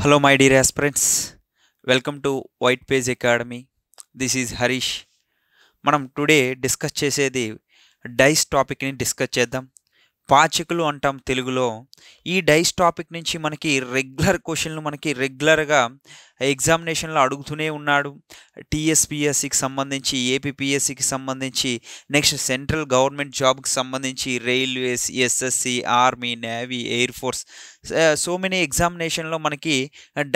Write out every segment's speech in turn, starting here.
Hello, my dear aspirants. Welcome to White Page Academy. This is Harish. మనం today discuss చేసేది dice టాపిక్ని discuss చేద్దాం. పాచికలు అంటాం తెలుగులో. ఈ డైస్ టాపిక్ నుంచి మనకి రెగ్యులర్ క్వశ్చన్లు మనకి రెగ్యులర్గా ఎగ్జామినేషన్లో అడుగుతూనే ఉన్నాడు. టీఎస్పిఎస్సికి సంబంధించి, ఏపీపీఎస్సికి సంబంధించి, నెక్స్ట్ సెంట్రల్ గవర్నమెంట్ జాబ్కి సంబంధించి, railways, SSC, army, navy, air force, so many ఎగ్జామినేషన్లో మనకి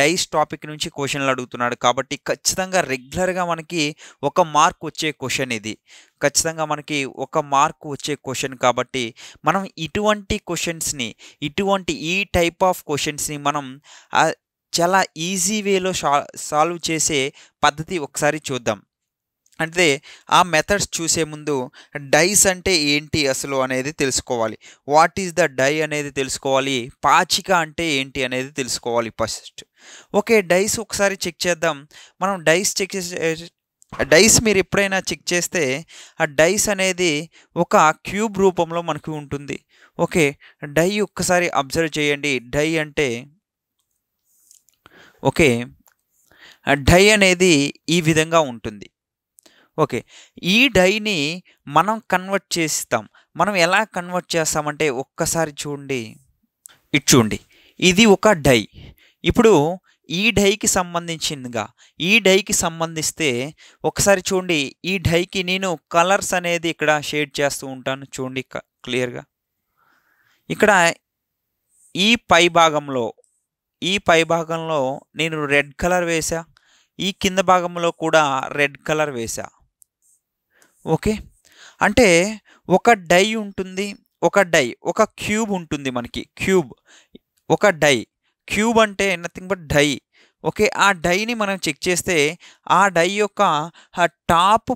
డైస్ టాపిక్ నుంచి క్వశ్చన్లు అడుగుతున్నాడు. కాబట్టి ఖచ్చితంగా రెగ్యులర్గా మనకి ఒక మార్క్ వచ్చే క్వశ్చన్ ఇది. ఖచ్చితంగా మనకి ఒక మార్క్ వచ్చే క్వశ్చన్ కాబట్టి మనం ఇటువంటి క్వశ్చన్స్ని, ఇటువంటి ఈ టైప్ ఆఫ్ క్వశ్చన్స్ని మనం చాలా ఈజీ వేలో సాల్వ్ చేసే పద్ధతి ఒకసారి చూద్దాం. అంటే ఆ మెథడ్స్ చూసే ముందు డైస్ అంటే ఏంటి అసలు అనేది తెలుసుకోవాలి. వాట్ ఈజ్ ద డై అనేది తెలుసుకోవాలి. పాచిక అంటే ఏంటి అనేది తెలుసుకోవాలి ఫస్ట్. ఓకే, డైస్ ఒకసారి చెక్ చేద్దాం. మనం డైస్ చెక్ చేసే డైస్ మీరు ఎప్పుడైనా చెక్ చేస్తే ఆ డైస్ అనేది ఒక క్యూబ్ రూపంలో మనకు ఉంటుంది. ఓకే, డై ఒక్కసారి అబ్జర్వ్ చేయండి. డై అంటే ఓకే, డై అనేది ఈ విధంగా ఉంటుంది. ఓకే, ఈ డైని మనం కన్వర్ట్ చేస్తాం. మనం ఎలా కన్వర్ట్ చేస్తామంటే ఒక్కసారి చూడండి, ఇటు చూడండి, ఇది ఒక డై. ఇప్పుడు ఈ డైకి సంబంధిస్తే ఒకసారి చూడండి, ఈ డైకి నేను కలర్స్ అనేది ఇక్కడ షేడ్ చేస్తూ ఉంటాను. చూడండి క్లియర్గా. ఇక్కడ ఈ పై భాగంలో నేను రెడ్ కలర్ వేసా, ఈ కింద భాగంలో కూడా రెడ్ కలర్ వేసా. ఓకే, అంటే ఒక డై ఉంటుంది, ఒక క్యూబ్ ఉంటుంది మనకి. ఒక డై క్యూబ్ అంటే నథింగ్ బట్ డై. ఓకే, ఆ డైని మనం చెక్ చేస్తే ఆ డై యొక్క టాప్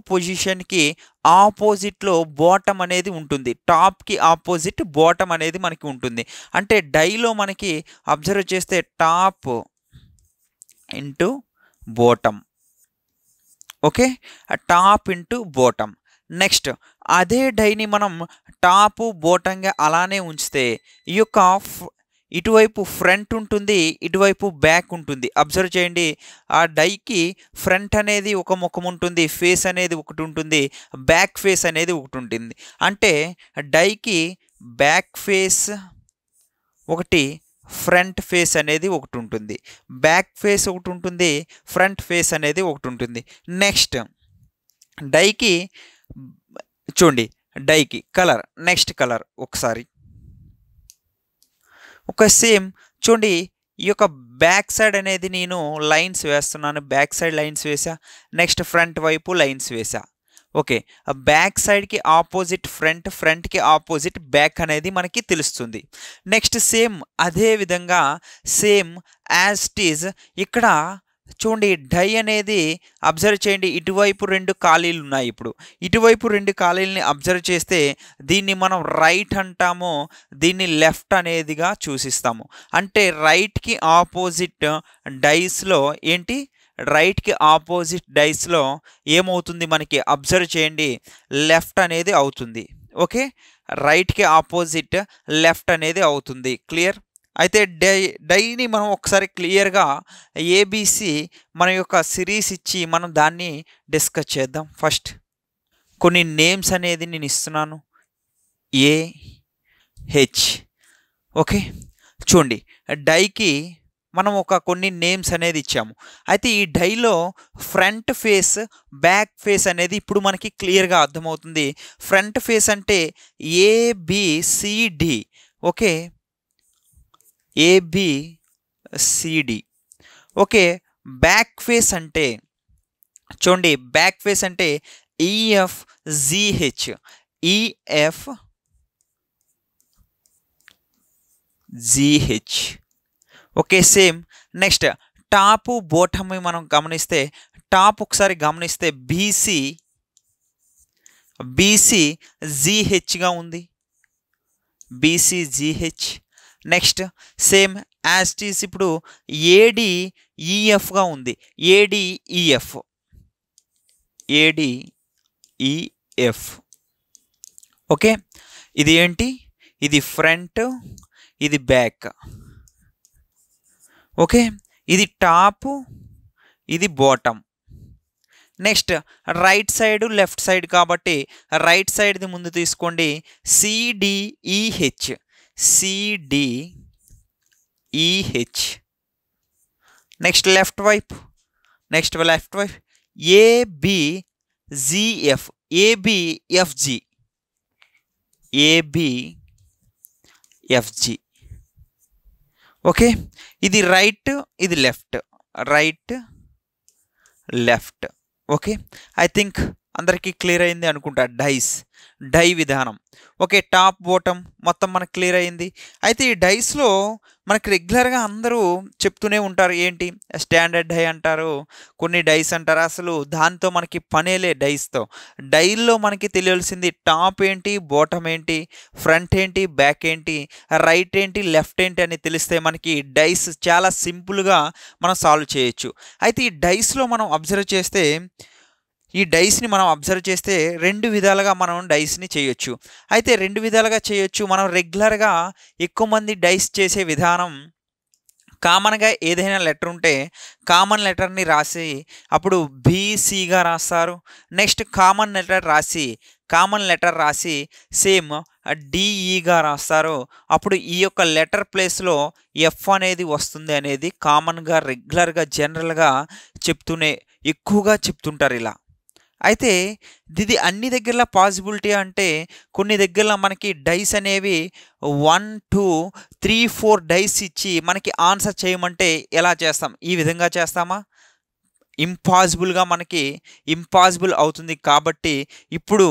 పొజిషన్కి ఆపోజిట్లో బాటమ్ అనేది ఉంటుంది. టాప్కి ఆపోజిట్ బాటమ్ అనేది మనకి ఉంటుంది. అంటే డైలో మనకి అబ్జర్వ్ చేస్తే top into bottom. Okay, top into bottom. Next అదే డైని మనం టాపు బోటంగా అలానే ఉంచితే ఈ యొక్క ఇటువైపు ఫ్రంట్ ఉంటుంది, ఇటువైపు బ్యాక్ ఉంటుంది. అబ్జర్వ్ చేయండి, ఆ డైకి ఫ్రంట్ అనేది ఒక ముఖం ఉంటుంది, ఫేస్ అనేది ఒకటి ఉంటుంది, బ్యాక్ ఫేస్ అనేది ఒకటి ఉంటుంది. అంటే డైకి బ్యాక్ ఫేస్ ఒకటి, ఫ్రంట్ ఫేస్ అనేది ఒకటి ఉంటుంది, బ్యాక్ ఫేస్ ఒకటి ఉంటుంది, ఫ్రంట్ ఫేస్ అనేది ఒకటి ఉంటుంది. నెక్స్ట్ డైకి చూడండి, డైకి కలర్, నెక్స్ట్ కలర్ ఒకసారి సేమ్ చూడండి. ఈ యొక్క బ్యాక్ సైడ్ అనేది నేను లైన్స్ వేస్తున్నాను, బ్యాక్ సైడ్ లైన్స్ వేసా. నెక్స్ట్ ఫ్రంట్ వైపు లైన్స్ వేసా. ఓకే, బ్యాక్ సైడ్కి ఆపోజిట్ ఫ్రంట్కి ఆపోజిట్ బ్యాక్ అనేది మనకి తెలుస్తుంది. నెక్స్ట్ సేమ్ అదే విధంగా సేమ్ యాజ్ ఇట్ ఈజ్ ఇక్కడ చూడండి, డై అనేది అబ్జర్వ్ చేయండి, ఇటువైపు 2 ఖాళీలు ఉన్నాయి. ఇప్పుడు ఇటువైపు 2 ఖాళీలని అబ్జర్వ్ చేస్తే దీన్ని మనం రైట్ అంటాము, దీన్ని లెఫ్ట్ అనేదిగా చూసిస్తాము. అంటే రైట్కి ఆపోజిట్ డైస్లో ఏమవుతుంది మనకి అబ్జర్వ్ చేయండి, లెఫ్ట్ అనేది అవుతుంది. ఓకే, రైట్కి ఆపోజిట్ లెఫ్ట్ అనేది అవుతుంది. క్లియర్? అయితే డైని మనం ఒకసారి క్లియర్గా ఏబిసి మన యొక్క సిరీస్ ఇచ్చి మనం దాన్ని డిస్కస్ చేద్దాం. ఫస్ట్ కొన్ని నేమ్స్ అనేది నేను ఇస్తున్నాను, ఏహెచ్. ఓకే, చూడండి, డైకి మనం కొన్ని నేమ్స్ అనేది ఇచ్చాము. అయితే ఈ డైలో ఫ్రంట్ ఫేస్, బ్యాక్ ఫేస్ అనేది ఇప్పుడు మనకి క్లియర్గా అర్థమవుతుంది. ఫ్రంట్ ఫేస్ అంటే ABCD. Okay, ABCD. Okay, back face అంటే చూడండి, బ్యాక్ ఫేస్ అంటే EFGH. Okay, same. Next top bottom మనం గమనిస్తే, టాప్ ఒకసారి గమనిస్తే బీసీజిహెచ్గా ఉంది, BCGH. Next same as it is ఇప్పుడు ఏడిఈఎఫ్గా ఉంది, ఏడిఈఎఫ్. ఓకే, ఇది ఏంటి? ఇది ఫ్రంట్, ఇది బ్యాక్. ఓకే, ఇది టాప్, ఇది bottom. Next right side left side కాబట్టి రైట్ సైడ్ది ముందు తీసుకోండి, సిడిఈహెచ్, సిడిఈహెచ్. నెక్స్ట్ లెఫ్ట్ వైపు ఏబిజిఎఫ్, ఏబిఎఫ్జి, ఏబిఎఫ్జి. ఓకే, ఇది రైట్, ఇది left, right left. Okay, I think అందరికీ క్లియర్ అయింది అనుకుంటా. డై విధానం. ఓకే, టాప్ బాటమ్ మొత్తం మనకు క్లియర్ అయింది. అయితే ఈ డైస్లో మనకు రెగ్యులర్గా అందరూ చెప్తూనే ఉంటారు, ఏంటి స్టాండర్డ్ డై అంటారు, కొన్ని డైస్ అంటారు. అసలు దాంతో మనకి పనేలే డైస్తో. డైల్లో మనకి తెలియాల్సింది టాప్ ఏంటి, బాటమ్ ఏంటి, ఫ్రంట్ ఏంటి, బ్యాక్ ఏంటి, రైట్ ఏంటి, లెఫ్ట్ ఏంటి అని తెలిస్తే మనకి డైస్ చాలా సింపుల్గా మనం సాల్వ్ చేయొచ్చు. అయితే ఈ డైస్లో మనం అబ్జర్వ్ చేస్తే, ఈ డైస్ని మనం అబ్జర్వ్ చేస్తే రెండు విధాలుగా మనం డైస్ని చేయొచ్చు. అయితే రెండు విధాలుగా చేయొచ్చు. మనం రెగ్యులర్గా ఎక్కువ మంది డైస్ చేసే విధానం, కామన్గా ఏదైనా లెటర్ ఉంటే కామన్ లెటర్ని రాసి అప్పుడు బీసీగా రాస్తారు. నెక్స్ట్ కామన్ లెటర్ రాసి సేమ్ డిఈగా రాస్తారు. అప్పుడు ఈ యొక్క లెటర్ ప్లేస్లో ఎఫ్ అనేది వస్తుంది అనేది కామన్గా రెగ్యులర్గా జనరల్గా ఎక్కువగా చెప్తుంటారు ఇలా. అయితే ఇది అన్ని దగ్గరలో పాసిబిలిటీ అంటే కొన్ని దగ్గరలో మనకి డైస్ అనేవి 1 2 3 4 డైస్ ఇచ్చి మనకి ఆన్సర్ చేయమంటే ఎలా చేస్తాం? ఈ విధంగా చేస్తామా? ఇంపాసిబుల్ అవుతుంది. కాబట్టి ఇప్పుడు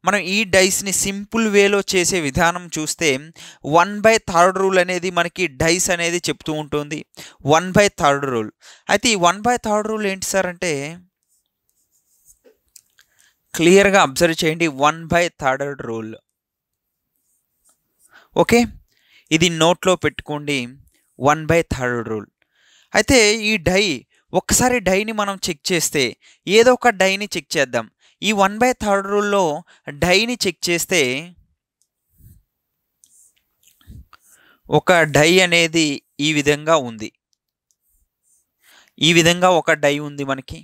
మనం ఈ డైస్ని సింపుల్ వేలో చేసే విధానం చూస్తే 1/3 రూల్ అనేది మనకి డైస్ అనేది చెప్తూ ఉంటుంది. 1/3 రూల్. అయితే ఈ 1/3 రూల్ ఏంటి సార్ అంటే, క్లియర్గా అబ్జర్వ్ చేయండి. 1/3 రూల్. ఓకే, ఇది నోట్లో పెట్టుకోండి. 1/3 రూల్. అయితే ఈ ఒక్కసారి డైని మనం చెక్ చేస్తే, ఏదో ఒక డైని చెక్ చేద్దాం. ఈ 1/3 రూల్లో డైని చెక్ చేస్తే ఒక డై అనేది ఈ విధంగా ఉంది. ఈ విధంగా ఒక డై ఉంది మనకి.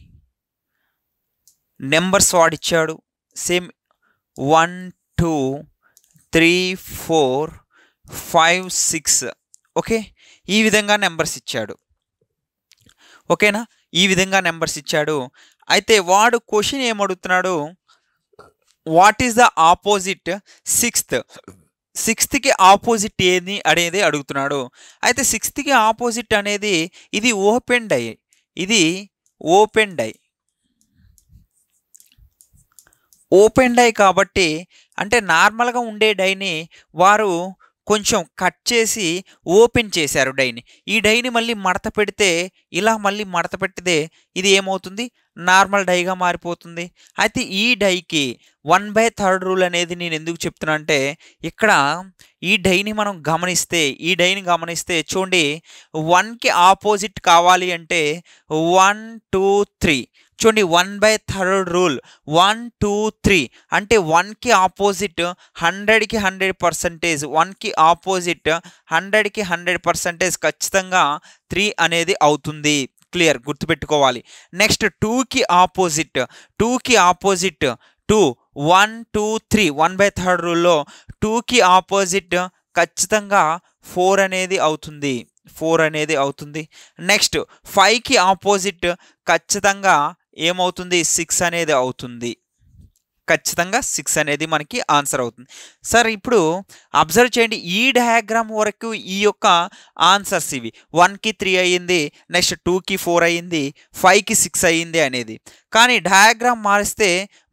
నెంబర్స్ వాడిచ్చాడు. సేమ్ 1 2 3 4 5 6. ఓకే, ఈ విధంగా నెంబర్స్ ఇచ్చాడు. ఓకేనా, ఈ విధంగా నెంబర్స్ ఇచ్చాడు. అయితే వాడు క్వశ్చన్ ఏమడుగుతున్నాడు, వాట్ ఈస్ ద ఆపోజిట్ సిక్స్త్కి ఆపోజిట్ ఏది అనేది అడుగుతున్నాడు. అయితే సిక్స్త్కి ఆపోజిట్ అనేది ఇది ఓపెన్ డై కాబట్టి, అంటే నార్మల్గా ఉండే డైని వారు కొంచెం కట్ చేసి ఓపెన్ చేశారు డైని. ఈ డైని మళ్ళీ మడత పెడితే, ఇలా మళ్ళీ మడత పెట్టితే ఇది ఏమవుతుంది? నార్మల్ డైగా మారిపోతుంది. అయితే ఈ డైకి 1/3 రూల్ అనేది నేను ఎందుకు చెప్తున్నా అంటే, ఇక్కడ ఈ డైని గమనిస్తే చూడండి, 1కి ఆపోజిట్ కావాలి అంటే 1 2 3. చూడండి, 1/3 రూల్ 1 2 3 అంటే 1కి ఆపోజిట్ 100కి 100%, 1కి ఆపోజిట్ 100కి 100% ఖచ్చితంగా 3 అనేది అవుతుంది. క్లియర్, గుర్తుపెట్టుకోవాలి. నెక్స్ట్ 2కి ఆపోజిట్ 2 1 2 3 1/3 రూల్లో 2కి ఆపోజిట్ ఖచ్చితంగా 4 అనేది అవుతుంది. నెక్స్ట్ 5కి ఆపోజిట్ ఖచ్చితంగా ఏమవుతుంది? 6 అనేది అవుతుంది. ఖచ్చితంగా 6 అనేది మనకి ఆన్సర్ అవుతుంది. సార్ ఇప్పుడు అబ్జర్వ్ చేయండి, ఈ డయాగ్రామ్ వరకు ఈ యొక్క ఆన్సర్స్ ఇవి. 1కి 3 అయ్యింది, నెక్స్ట్ 2కి 4 అయ్యింది, 5కి 6 అయ్యింది అనేది. కానీ డయాగ్రామ్ మారిస్తే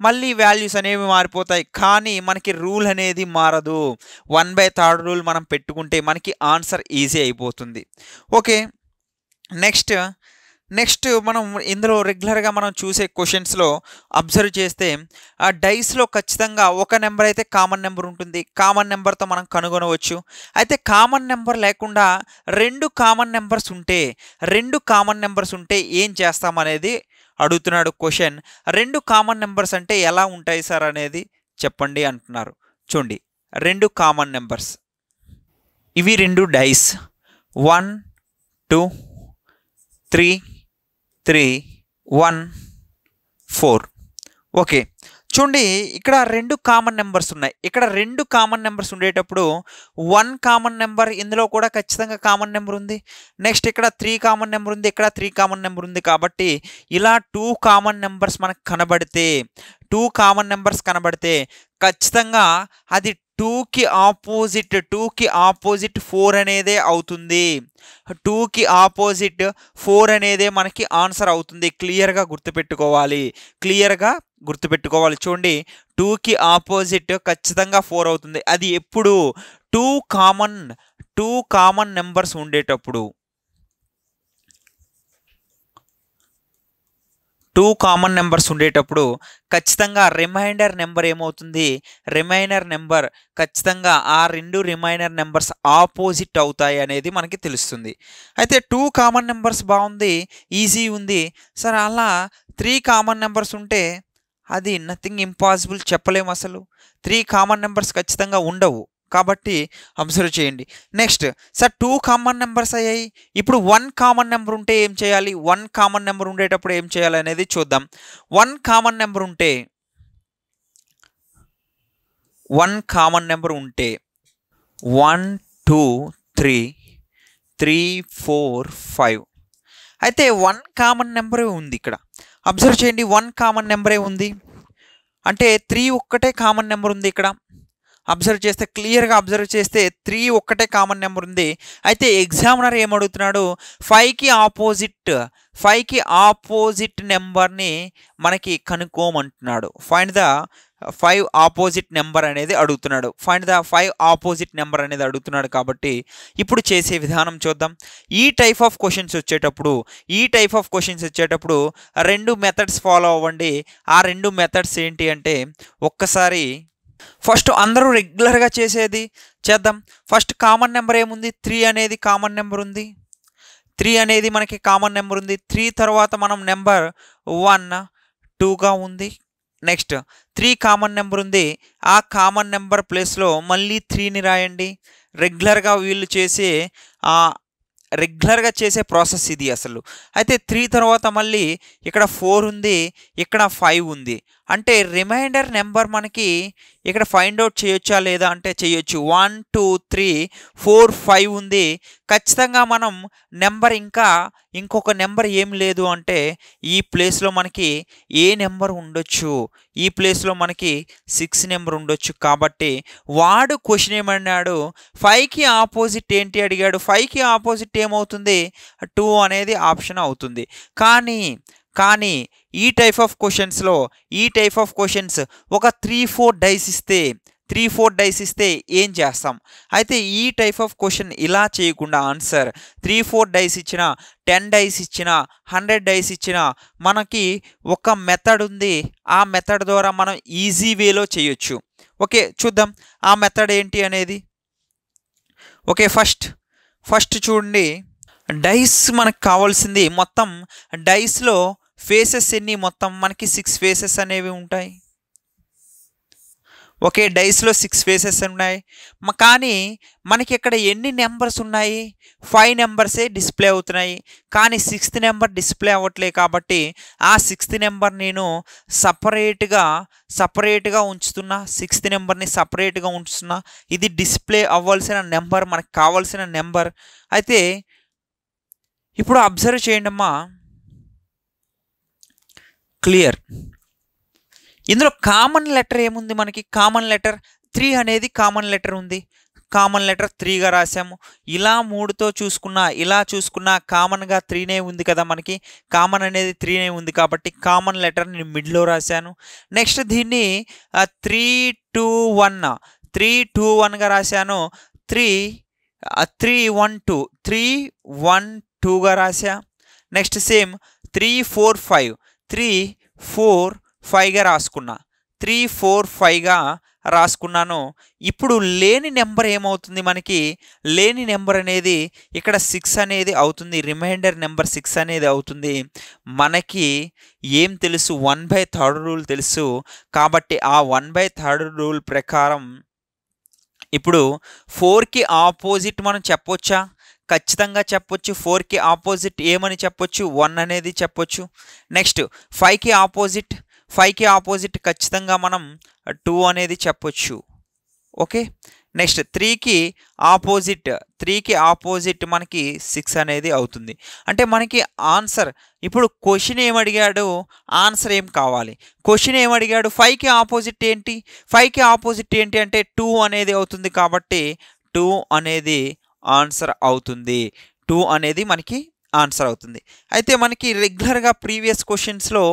మళ్ళీ వాల్యూస్ అనేవి మారిపోతాయి, కానీ మనకి రూల్ అనేది మారదు. 1/3 రూల్ మనం పెట్టుకుంటే మనకి ఆన్సర్ ఈజీ అయిపోతుంది. ఓకే, నెక్స్ట్ మనం ఇందులో రెగ్యులర్గా మనం చూసే క్వశ్చన్స్లో అబ్జర్వ్ చేస్తే, ఆ డైస్లో ఖచ్చితంగా ఒక నెంబర్ అయితే కామన్ నెంబర్ ఉంటుంది. కామన్ నెంబర్తో మనం కనుగొనవచ్చు. అయితే కామన్ నెంబర్ లేకుండా రెండు కామన్ నెంబర్స్ ఉంటే ఏం చేస్తామనేది అడుగుతున్నాడు క్వశ్చన్. 2 కామన్ నెంబర్స్ అంటే ఎలా ఉంటాయి సార్ అనేది చెప్పండి అంటున్నారు. చూడండి, 2 కామన్ నెంబర్స్, ఇవి 2 డైస్ 1 2 3 3 1 4. ఓకే, చూడండి ఇక్కడ 2 కామన్ నెంబర్స్ ఉన్నాయి. ఇక్కడ 2 కామన్ నెంబర్స్ ఉండేటప్పుడు 1 కామన్ నెంబర్ ఇందులో కూడా ఖచ్చితంగా కామన్ నెంబర్ ఉంది. నెక్స్ట్ ఇక్కడ 3 కామన్ నెంబర్ ఉంది, ఇక్కడ 3 కామన్ నెంబర్ ఉంది. కాబట్టి ఇలా 2 కామన్ నెంబర్స్ మనకు కనబడితే 2 కామన్ నెంబర్స్ కనబడితే ఖచ్చితంగా అది 2కి ఆపోజిట్ 4 అనేదే అవుతుంది. 2కి ఆపోజిట్ 4 అనేదే మనకి ఆన్సర్ అవుతుంది. క్లియర్గా గుర్తుపెట్టుకోవాలి. చూడండి, 2కి ఆపోజిట్ ఖచ్చితంగా 4 అవుతుంది. అది ఎప్పుడు 2 కామన్ నెంబర్స్ ఉండేటప్పుడు. 2 కామన్ నెంబర్స్ ఉండేటప్పుడు ఖచ్చితంగా రిమైండర్ నెంబర్ ఏమవుతుంది? రిమైండర్ నెంబర్ ఖచ్చితంగా ఆ 2 రిమైండర్ నెంబర్స్ ఆపోజిట్ అవుతాయి అనేది మనకి తెలుస్తుంది. అయితే 2 కామన్ నెంబర్స్ బాగుంది, ఈజీ ఉంది సార్. అలా 3 కామన్ నెంబర్స్ ఉంటే అది నథింగ్ ఇంపాసిబుల్, చెప్పలేము అసలు. 3 కామన్ నెంబర్స్ ఖచ్చితంగా ఉండవు. కాబట్టి అబ్జర్వ్ చేయండి. నెక్స్ట్ సార్ 2 కామన్ నెంబర్స్ అయ్యాయి. ఇప్పుడు 1 కామన్ నెంబర్ ఉంటే ఏం చేయాలి? 1 కామన్ నెంబర్ ఉండేటప్పుడు ఏం చేయాలి అనేది చూద్దాం. 1 కామన్ నెంబర్ ఉంటే 1 2 3 3 4 5. అయితే 1 కామన్ నెంబరే ఉంది ఇక్కడ. అబ్జర్వ్ చేయండి, 1 కామన్ నెంబరే ఉంది అంటే 3 ఒక్కటే కామన్ నెంబర్ ఉంది ఇక్కడ. క్లియర్గా అబ్జర్వ్ చేస్తే 3 ఒక్కటే కామన్ నెంబర్ ఉంది. అయితే ఎగ్జామినర్ ఏమడుగుతున్నాడు? 5కి ఆపోజిట్ నెంబర్ని మనకి కనుక్కోమంటున్నాడు. ఫైండ్ ద 5 ఆపోజిట్ నెంబర్ అనేది అడుగుతున్నాడు. కాబట్టి ఇప్పుడు చేసే విధానం చూద్దాం. ఈ టైప్ ఆఫ్ క్వశ్చన్స్ వచ్చేటప్పుడు 2 మెథడ్స్ ఫాలో అవ్వండి. ఆ 2 మెథడ్స్ ఏంటి అంటే, ఒక్కసారి ఫస్ట్ అందరూ రెగ్యులర్గా చేసేది చేద్దాం. ఫస్ట్ కామన్ నెంబర్ ఏముంది? 3 అనేది కామన్ నెంబర్ ఉంది. 3 అనేది మనకి కామన్ నెంబర్ ఉంది. 3 తర్వాత మనం నెంబర్ 1 2గా ఉంది. నెక్స్ట్ 3 కామన్ నెంబర్ ఉంది. ఆ కామన్ నెంబర్ ప్లేస్లో మళ్ళీ 3ని రాయండి. రెగ్యులర్గా చేసే ప్రాసెస్ ఇది అసలు. అయితే 3 తర్వాత మళ్ళీ ఇక్కడ 4 ఉంది, ఇక్కడ 5 ఉంది. అంటే రిమైండర్ నెంబర్ మనకి ఇక్కడ ఫైండ్ అవుట్ చేయొచ్చా లేదా అంటే చేయొచ్చు. 1 2 3 4 5 ఉంది. ఖచ్చితంగా మనం నెంబర్ ఇంకొక నెంబర్ ఏం లేదు అంటే ఈ ప్లేస్లో మనకి ఏ నెంబర్ ఉండొచ్చు? ఈ ప్లేస్లో మనకి 6 నెంబర్ ఉండొచ్చు. కాబట్టి వాడు క్వశ్చన్ ఏమన్నాడు? 5కి ఆపోజిట్ ఏంటి అడిగాడు. 5కి ఆపోజిట్ ఏమవుతుంది? 2 అనేది ఆప్షన్ అవుతుంది. కానీ ఈ టైప్ ఆఫ్ క్వశ్చన్స్ ఒక 3-4 డైస్ ఇస్తే ఏం చేస్తాం? అయితే ఈ టైప్ ఆఫ్ క్వశ్చన్ ఇలా చేయకుండా ఆన్సర్ 3-4 డైస్ ఇచ్చినా, 10 డైస్ ఇచ్చినా, 100 డైస్ ఇచ్చినా మనకి ఒక మెథడ్ ఉంది. ఆ మెథడ్ ద్వారా మనం ఈజీ వేలో చేయొచ్చు. ఓకే, చూద్దాం ఆ మెథడ్ ఏంటి అనేది. ఓకే, ఫస్ట్ చూడండి, డైస్ మనకు కావాల్సింది మొత్తం డైస్లో ఫేసెస్ ఎన్ని? మొత్తం మనకి 6 ఫేసెస్ అనేవి ఉంటాయి. ఓకే, డైస్లో 6 ఫేసెస్ ఉన్నాయి. కానీ మనకి ఇక్కడ ఎన్ని నెంబర్స్ ఉన్నాయి? 5 నెంబర్సే డిస్ప్లే అవుతున్నాయి. కానీ 6th నెంబర్ డిస్ప్లే అవ్వట్లే. కాబట్టి ఆ 6th నెంబర్ నేను సపరేట్గా ఉంచుతున్నా. 6th నెంబర్ని సపరేట్గా ఉంచుతున్నా. ఇది డిస్ప్లే అవ్వాల్సిన నెంబర్, మనకు కావాల్సిన నెంబర్. అయితే ఇప్పుడు అబ్జర్వ్ చేయండి అమ్మా, క్లియర్. ఇందులో కామన్ లెటర్ ఏముంది? మనకి కామన్ లెటర్ 3 అనేది కామన్ లెటర్ ఉంది. కామన్ లెటర్ 3గా రాసాము. ఇలా 3తో చూసుకున్నా కామన్గా 3నే ఉంది కదా. మనకి కామన్ అనేది 3నే ఉంది కాబట్టి కామన్ లెటర్ నేను మిడ్లో రాశాను. నెక్స్ట్ దీన్ని 3 2 1గా రాశాను. 3 1 2 3 1 2గా రాశా. నెక్స్ట్ సేమ్ 3 4 5 3 4 5గా రాసుకున్నా. 3 4 5గా రాసుకున్నాను. ఇప్పుడు లేని నెంబర్ ఏమవుతుంది? మనకి లేని నెంబర్ అనేది ఇక్కడ 6 అనేది అవుతుంది. రిమైండర్ నెంబర్ 6 అనేది అవుతుంది. మనకి ఏం తెలుసు? 1/3 రూల్ తెలుసు. కాబట్టి ఆ 1/3 రూల్ ప్రకారం ఇప్పుడు 4కి ఆపోజిట్ మనం చెప్పొచ్చా? ఖచ్చితంగా చెప్పొచ్చు. 4కి ఆపోజిట్ ఏమని చెప్పొచ్చు, 1 అనేది చెప్పొచ్చు. నెక్స్ట్ 5కి ఆపోజిట్ ఖచ్చితంగా మనం 2 అనేది చెప్పొచ్చు. ఓకే. నెక్స్ట్ 3కి ఆపోజిట్ మనకి 6 అనేది అవుతుంది. అంటే మనకి ఆన్సర్ ఇప్పుడు క్వశ్చన్ ఏమడిగాడు, ఆన్సర్ ఏం కావాలి. క్వశ్చన్ ఏమడిగాడు, 5కి ఆపోజిట్ ఏంటి, 5కి ఆపోజిట్ ఏంటి అంటే 2 అనేది అవుతుంది. కాబట్టి 2 అనేది ఆన్సర్ అవుతుంది. 2 అనేది మనకి ఆన్సర్ అవుతుంది. అయితే మనకి రెగ్యులర్గా ప్రీవియస్ క్వశ్చన్స్లో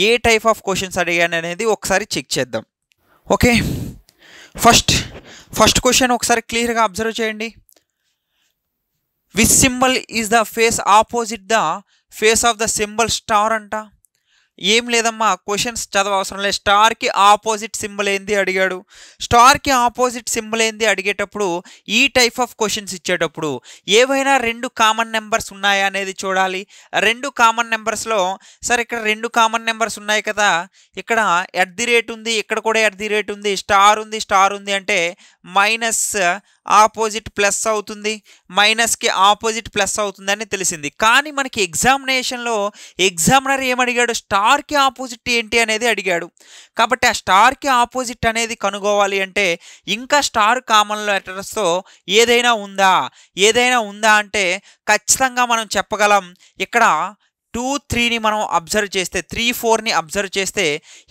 ఏ టైప్ ఆఫ్ క్వశ్చన్స్ అడిగాను అనేది ఒకసారి చెక్ చేద్దాం. ఓకే. ఫస్ట్ క్వశ్చన్ ఒకసారి క్లియర్గా అబ్జర్వ్ చేయండి. Which symbol is the face opposite the face of the symbol star అంట. ఏం లేదమ్మా, క్వశ్చన్స్ చదవ అవసరం లేదు. స్టార్కి ఆపోజిట్ సింబల్ ఏంది అడిగాడు. స్టార్కి ఆపోజిట్ సింబల్ ఏంది అడిగేటప్పుడు ఈ టైప్ ఆఫ్ క్వశ్చన్స్ ఇచ్చేటప్పుడు ఏవైనా 2 కామన్ నెంబర్స్ ఉన్నాయా అనేది చూడాలి. 2 కామన్ నెంబర్స్లో సరే ఇక్కడ 2 కామన్ నెంబర్స్ ఉన్నాయి కదా, ఇక్కడ @ ఉంది, ఇక్కడ కూడా @ ఉంది, స్టార్ ఉంది అంటే మైనస్ ఆపోజిట్ ప్లస్ అవుతుంది, మైనస్కి ఆపోజిట్ ప్లస్ అవుతుంది అని తెలిసింది. కానీ మనకి ఎగ్జామినేషన్లో ఎగ్జామినర్ ఏమడిగాడు, స్టార్కి ఆపోజిట్ ఏంటి అనేది అడిగాడు. కాబట్టి ఆ స్టార్కి ఆపోజిట్ అనేది కనుగోవాలి అంటే ఇంకా స్టార్ కామన్ లెటర్స్తో ఏదైనా ఉందా అంటే ఖచ్చితంగా మనం చెప్పగలం. ఇక్కడ 2, 3ని మనం అబ్జర్వ్ చేస్తే 3, 4ని అబ్జర్వ్ చేస్తే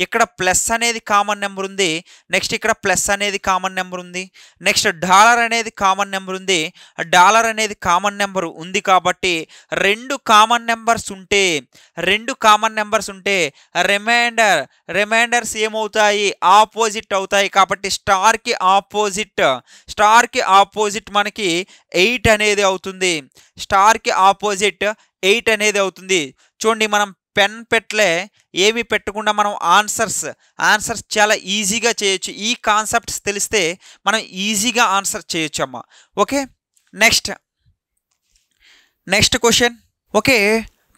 ఇక్కడ ప్లస్ అనేది కామన్ నెంబర్ ఉంది. నెక్స్ట్ ఇక్కడ ప్లస్ అనేది కామన్ నెంబర్ ఉంది. నెక్స్ట్ డాలర్ అనేది కామన్ నెంబర్ ఉంది. డాలర్ అనేది కామన్ నెంబర్ ఉంది. కాబట్టి 2 కామన్ నెంబర్స్ ఉంటే రిమైండర్స్ ఏమవుతాయి, ఆపోజిట్ అవుతాయి. కాబట్టి స్టార్కి ఆపోజిట్ మనకి 8 అనేది అవుతుంది. స్టార్కి ఆపోజిట్ 8 అనేది అవుతుంది. చూడండి, మనం పెన్ పెట్టలే, ఏమి పెట్టకుండా మనం ఆన్సర్స్ చాలా ఈజీగా చేయొచ్చు. ఈ కాన్సెప్ట్స్ తెలిస్తే మనం ఈజీగా ఆన్సర్ చేయొచ్చు అమ్మా. Okay. Next question. Okay.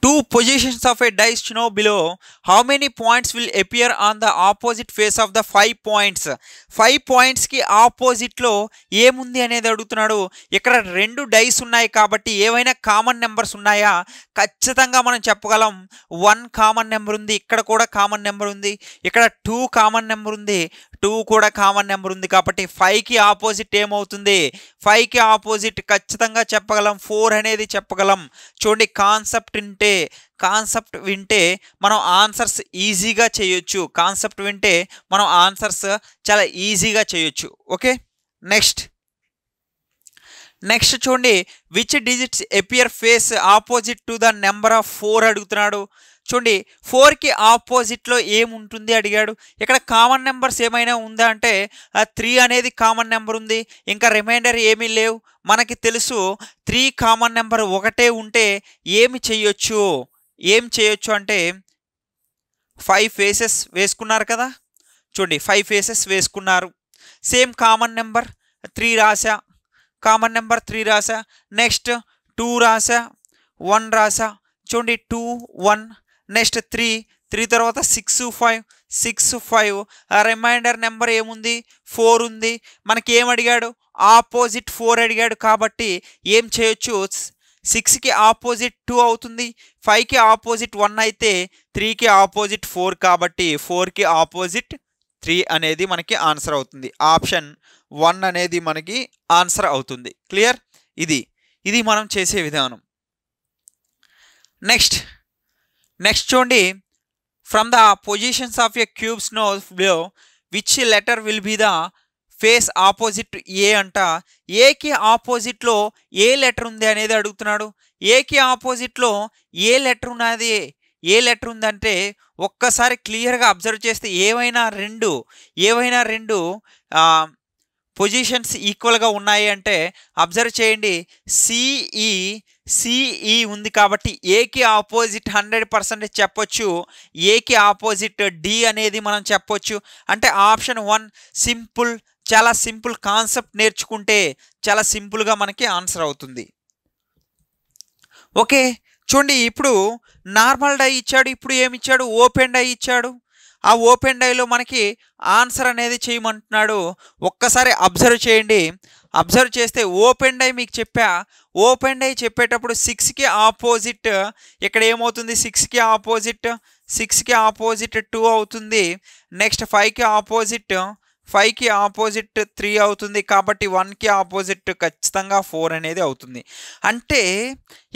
2 positions of a dice shown below. How many points will appear on the opposite face of the 5 points? 5 pointsకి ఆపోజిట్లో ఏముంది అనేది అడుగుతున్నాడు. ఇక్కడ 2 డైస్ ఉన్నాయి కాబట్టి ఏవైనా కామన్ నెంబర్స్ ఉన్నాయా, ఖచ్చితంగా మనం చెప్పగలం. 1 కామన్ నెంబర్ ఉంది, ఇక్కడ కూడా కామన్ నెంబర్ ఉంది, ఇక్కడ 2 కామన్ నెంబర్ ఉంది, 2 కూడా కామన్ నెంబర్ ఉంది. కాబట్టి 5కి ఆపోజిట్ ఏమవుతుంది, 5కి ఆపోజిట్ ఖచ్చితంగా చెప్పగలం, 4 అనేది చెప్పగలం. చూడండి, కాన్సెప్ట్ వింటే మనం ఆన్సర్స్ ఈజీగా చేయొచ్చు. చాలా ఈజీగా చేయొచ్చు. ఓకే. నెక్స్ట్ చూడండి, which digits appear face opposite to the number of 4 అడుగుతున్నాడు. చూడండి, 4కి ఆపోజిట్లో ఏముంటుంది అడిగాడు. ఇక్కడ కామన్ నెంబర్స్ ఏమైనా ఉందా అంటే 3 అనేది కామన్ నెంబర్ ఉంది, ఇంకా రిమైండర్ ఏమీ లేవు. మనకి తెలుసు 3 కామన్ నెంబర్ ఒకటే ఉంటే ఏం చేయొచ్చు అంటే 5 ఫేసెస్ వేసుకున్నారు కదా. చూడండి, 5 ఫేసెస్ వేసుకున్నారు. సేమ్ కామన్ నెంబర్ 3 రాసా, నెక్స్ట్ 2 రాసా, 1 రాసా. చూడండి, 2, 1, నెక్స్ట్ 3 తర్వాత 6, 5 రిమైండర్ నెంబర్ ఏముంది, 4 ఉంది. మనకి ఏం అడిగాడు, ఆపోజిట్ 4 అడిగాడు. కాబట్టి ఏం చేయొచ్చు, 6కి ఆపోజిట్ 2 అవుతుంది, 5కి ఆపోజిట్ 1 అయితే 3కి ఆపోజిట్ 4 కాబట్టి 4కి ఆపోజిట్ 3 అనేది మనకి ఆన్సర్ అవుతుంది. ఆప్షన్ 1 అనేది మనకి ఆన్సర్ అవుతుంది. క్లియర్? ఇది మనం చేసే విధానం. నెక్స్ట్ చూడండి, from the positions of a cubes knows below which letter will be the face opposite A అంట. ఏకి ఆపోజిట్లో ఏ లెటర్ ఉంది అనేది అడుగుతున్నాడు. ఏకి ఆపోజిట్లో ఏ లెటర్ ఉందంటే ఒక్కసారి క్లియర్గా అబ్జర్వ్ చేస్తే ఏవైనా రెండు పొజిషన్స్ ఈక్వల్గా ఉన్నాయి అంటే అబ్జర్వ్ చేయండి. సిఈ ఉంది కాబట్టి ఏకి ఆపోజిట్ 100% చెప్పొచ్చు. ఏకి ఆపోజిట్ డి అనేది మనం చెప్పొచ్చు. అంటే ఆప్షన్ 1 చాలా సింపుల్. కాన్సెప్ట్ నేర్చుకుంటే చాలా సింపుల్గా మనకి ఆన్సర్ అవుతుంది. ఓకే. చూడండి, ఇప్పుడు నార్మల్ డై ఇచ్చాడు, ఇప్పుడు ఏమి ఇచ్చాడు, ఓపెన్ డై ఇచ్చాడు. ఆ ఓపెన్ డైలో మనకి ఆన్సర్ అనేది చేయమంటున్నాడు. ఒక్కసారి అబ్జర్వ్ చేయండి. అబ్జర్వ్ చేస్తే ఓపెన్ డై మీకు చెప్పా, ఓపెన్ డై చెప్పేటప్పుడు 6కి ఆపోజిట్ ఇక్కడ ఏమవుతుంది, 6కి ఆపోజిట్ 2 అవుతుంది. నెక్స్ట్ 5కి ఆపోజిట్ 3 అవుతుంది. కాబట్టి 1కి ఆపోజిట్ ఖచ్చితంగా 4 అనేది అవుతుంది. అంటే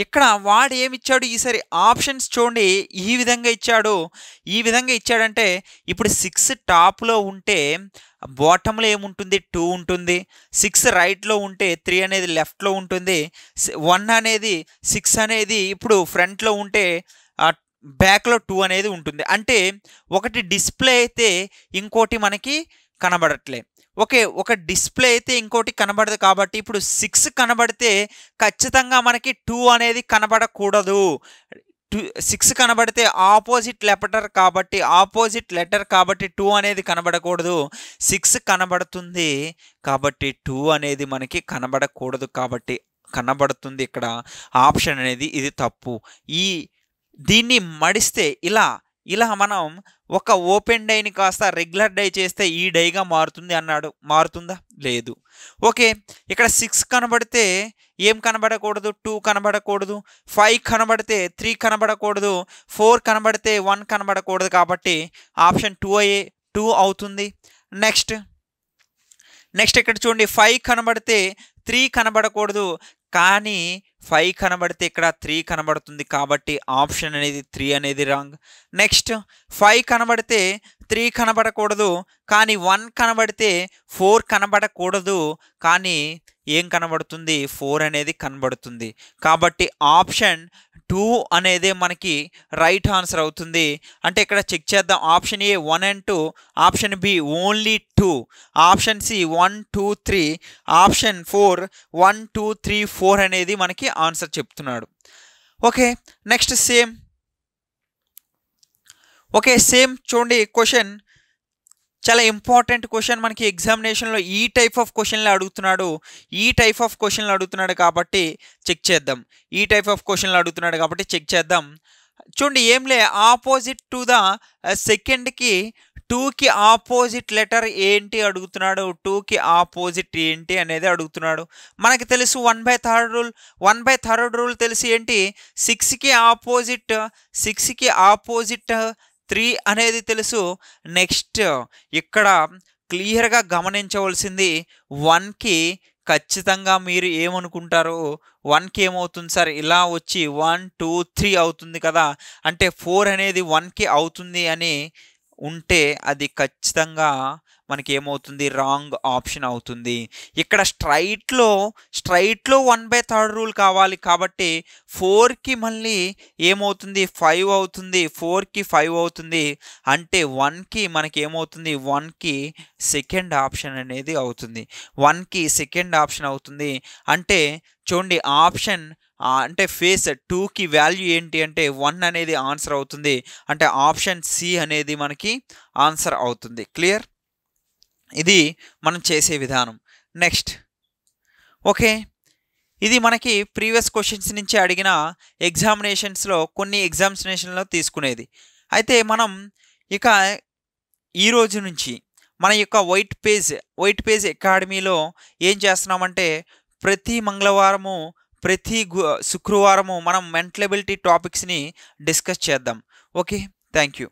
ఇక్కడ వాడు ఏమిచ్చాడు, ఈసారి ఆప్షన్స్ చూడండి ఈ విధంగా ఇచ్చాడు. ఈ విధంగా ఇచ్చాడంటే ఇప్పుడు 6 టాప్లో ఉంటే బాటంలో ఏముంటుంది, 2 ఉంటుంది. 6 రైట్లో ఉంటే 3 అనేది లెఫ్ట్లో ఉంటుంది. 1 అనేది 6 అనేది ఇప్పుడు ఫ్రంట్లో ఉంటే బ్యాక్లో 2 అనేది ఉంటుంది. అంటే ఒకటి డిస్ప్లే అయితే ఇంకోటి మనకి కనబడట్లే. ఓకే, ఒక డిస్ప్లే అయితే ఇంకోటి కనబడదు. కాబట్టి ఇప్పుడు 6 కనబడితే ఖచ్చితంగా మనకి 2 అనేది కనబడకూడదు. 6 కనబడితే ఆపోజిట్ లెటర్ కాబట్టి 2 అనేది కనబడకూడదు. 6 కనబడుతుంది కాబట్టి 2 అనేది మనకి కనబడకూడదు. కాబట్టి కనబడుతుంది ఇక్కడ ఆప్షన్ అనేది ఇది తప్పు. దీన్ని మడిస్తే ఇలా మనం ఒక ఓపెన్ డైని కాస్త రెగ్యులర్ డై చేస్తే ఈ డైగా మారుతుంది అన్నాడు. మారుతుందా? లేదు. ఓకే, ఇక్కడ 6 కనబడితే ఏం కనబడకూడదు, 2 కనబడకూడదు. 5 కనబడితే 3 కనబడకూడదు. 4 కనబడితే 1 కనబడకూడదు. కాబట్టి ఆప్షన్ 2 అవుతుంది. నెక్స్ట్ ఇక్కడ చూడండి, 5 కనబడితే 3 కనబడకూడదు. కానీ 5 కనబడితే ఇక్కడ 3 కనబడుతుంది. కాబట్టి ఆప్షన్ అనేది 3 అనేది రాంగ్. నెక్స్ట్ 5 కనబడితే 3 కనబడకూడదు. కానీ 1 కనబడితే 4 కనబడకూడదు. కానీ ఏం కనబడుతుంది, 4 అనేది కనబడుతుంది. కాబట్టి ఆప్షన్ 2 అనేది మనకి రైట్ ఆన్సర్ అవుతుంది. అంటే ఇక్కడ చెక్ చేద్దాం. Option A 1 and 2, option B only 2, option C 1 2 3, option 4 1 2 3 4 అనేది మనకి ఆన్సర్ చెప్తున్నాడు. ఓకే, నెక్స్ట్ సేమ్ చూడండి. క్వశ్చన్ చాలా ఇంపార్టెంట్ క్వశ్చన్. మనకి ఎగ్జామినేషన్లో ఈ టైప్ ఆఫ్ క్వశ్చన్లు అడుగుతున్నాడు కాబట్టి చెక్ చేద్దాం. చూడండి, ఏంలే, ఆపోజిట్ టు ద సెకండ్కి 2కి ఆపోజిట్ లెటర్ ఏంటి అడుగుతున్నాడు. 2కి ఆపోజిట్ ఏంటి అనేది అడుగుతున్నాడు. మనకి తెలుసు 1/3 రూల్. 1/3 రూల్ తెలిసి ఏంటి, 6కి ఆపోజిట్ 3 అనేది తెలుసు. నెక్స్ట్ ఇక్కడ క్లియర్గా గమనించవలసింది 1కి ఖచ్చితంగా మీరు ఏమనుకుంటారు, 1కి ఏమవుతుంది సార్, ఇలా వచ్చి 1 2 3 అవుతుంది కదా. అంటే 4 అనేది 1కి అవుతుంది అని ఉంటే అది ఖచ్చితంగా మనకి ఏమవుతుంది, రాంగ్ ఆప్షన్ అవుతుంది. ఇక్కడ స్ట్రైట్లో 1/3 రూల్ కావాలి. కాబట్టి 4కి మళ్ళీ ఏమవుతుంది, 5 అవుతుంది. 4కి 5 అవుతుంది. అంటే 1కి మనకి ఏమవుతుంది, 1కి సెకండ్ ఆప్షన్ అనేది అవుతుంది. 1కి సెకండ్ ఆప్షన్ అవుతుంది. అంటే చూడండి, ఆప్షన్ అంటే ఫేస్ 2కి వాల్యూ ఏంటి అంటే 1 అనేది ఆన్సర్ అవుతుంది. అంటే ఆప్షన్ సి అనేది మనకి ఆన్సర్ అవుతుంది. క్లియర్? ఇది మనం చేసే విధానం. నెక్స్ట్ ఓకే, ఇది మనకి ప్రీవియస్ క్వశ్చన్స్ నుంచి అడిగిన ఎగ్జామినేషన్స్లో కొన్ని ఎగ్జామినేషన్లో తీసుకునేది. అయితే మనం ఇక ఈరోజు నుంచి మన యొక్క వైట్ పేజ్ అకాడమీలో ఏం చేస్తున్నామంటే ప్రతి మంగళవారము ప్రతి శుక్రవారము మనం మెంటల్ ఎబిలిటీ టాపిక్స్ని డిస్కస్ చేద్దాం. Okay, thank you.